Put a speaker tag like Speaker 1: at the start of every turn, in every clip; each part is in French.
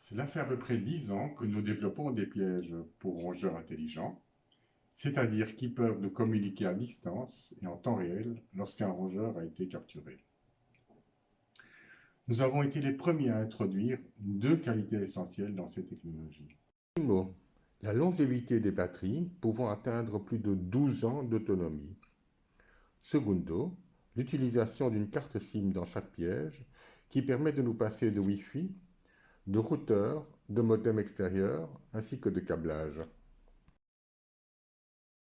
Speaker 1: Cela fait à peu près 10 ans que nous développons des pièges pour rongeurs intelligents, c'est-à-dire qui peuvent nous communiquer à distance et en temps réel lorsqu'un rongeur a été capturé. Nous avons été les premiers à introduire deux qualités essentielles dans ces technologies.
Speaker 2: Primo, la longévité des batteries pouvant atteindre plus de 12 ans d'autonomie. Secondo, l'utilisation d'une carte SIM dans chaque piège qui permet de nous passer de Wi-Fi, de routeur, de modem extérieur ainsi que de câblage.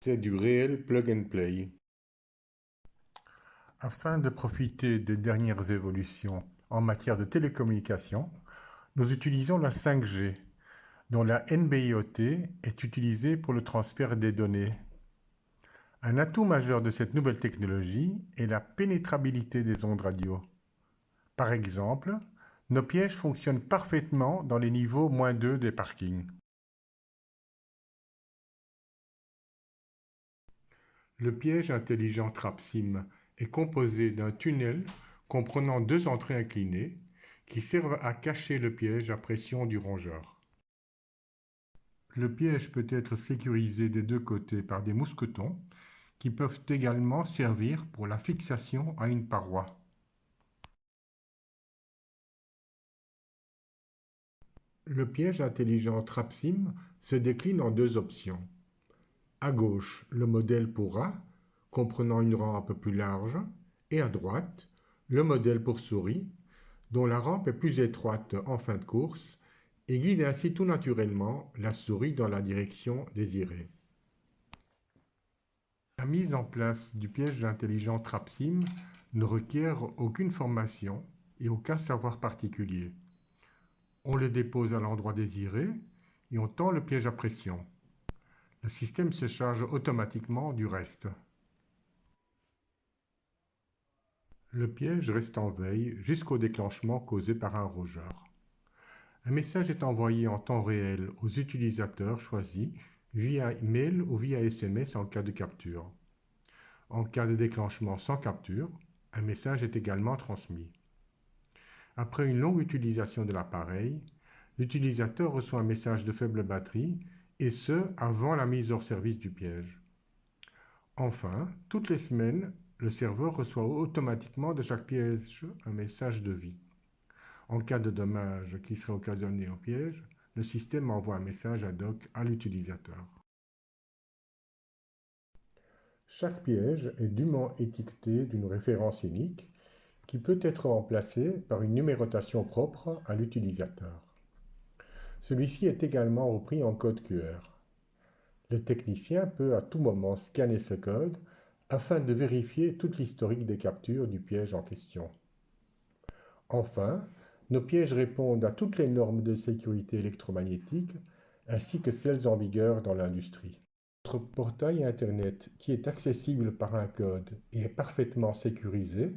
Speaker 2: C'est du réel plug and play.
Speaker 3: Afin de profiter des dernières évolutions en matière de télécommunications, nous utilisons la 5G, dont la NB-IoT est utilisée pour le transfert des données. Un atout majeur de cette nouvelle technologie est la pénétrabilité des ondes radio. Par exemple, nos pièges fonctionnent parfaitement dans les niveaux -2 des parkings. Le piège intelligent TrapSIM est composé d'un tunnel comprenant deux entrées inclinées qui servent à cacher le piège à pression du rongeur. Le piège peut être sécurisé des deux côtés par des mousquetons qui peuvent également servir pour la fixation à une paroi. Le piège intelligent TrapSIM se décline en deux options. À gauche, le modèle pour rat, comprenant une rampe plus large, et à droite, le modèle pour souris, dont la rampe est plus étroite en fin de course et guide ainsi tout naturellement la souris dans la direction désirée. La mise en place du piège intelligent TrapSIM ne requiert aucune formation et aucun savoir particulier. On le dépose à l'endroit désiré et on tend le piège à pression. Le système se charge automatiquement du reste. Le piège reste en veille jusqu'au déclenchement causé par un rongeur. Un message est envoyé en temps réel aux utilisateurs choisis via mail ou via SMS en cas de capture. En cas de déclenchement sans capture, un message est également transmis. Après une longue utilisation de l'appareil, l'utilisateur reçoit un message de faible batterie, et ce, avant la mise hors service du piège. Enfin, toutes les semaines, le serveur reçoit automatiquement de chaque piège un message de vie. En cas de dommage qui serait occasionné au piège, le système envoie un message ad hoc à l'utilisateur. Chaque piège est dûment étiqueté d'une référence unique qui peut être remplacée par une numérotation propre à l'utilisateur. Celui-ci est également repris en code QR. Le technicien peut à tout moment scanner ce code afin de vérifier toute l'historique des captures du piège en question. Enfin, nos pièges répondent à toutes les normes de sécurité électromagnétique ainsi que celles en vigueur dans l'industrie. Notre portail Internet, qui est accessible par un code et est parfaitement sécurisé,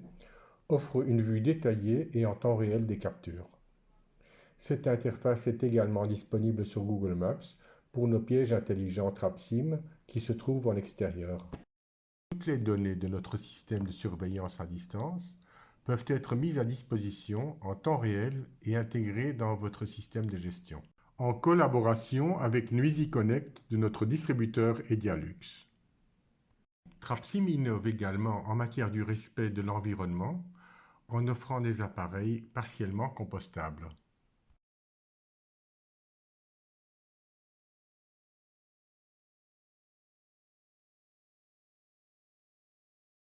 Speaker 3: offre une vue détaillée et en temps réel des captures. Cette interface est également disponible sur Google Maps pour nos pièges intelligents TrapSIM qui se trouvent en extérieur. Toutes les données de notre système de surveillance à distance peuvent être mises à disposition en temps réel et intégrées dans votre système de gestion, en collaboration avec Nuisi Connect de notre distributeur Edialux. TrapSIM innove également en matière du respect de l'environnement en offrant des appareils partiellement compostables.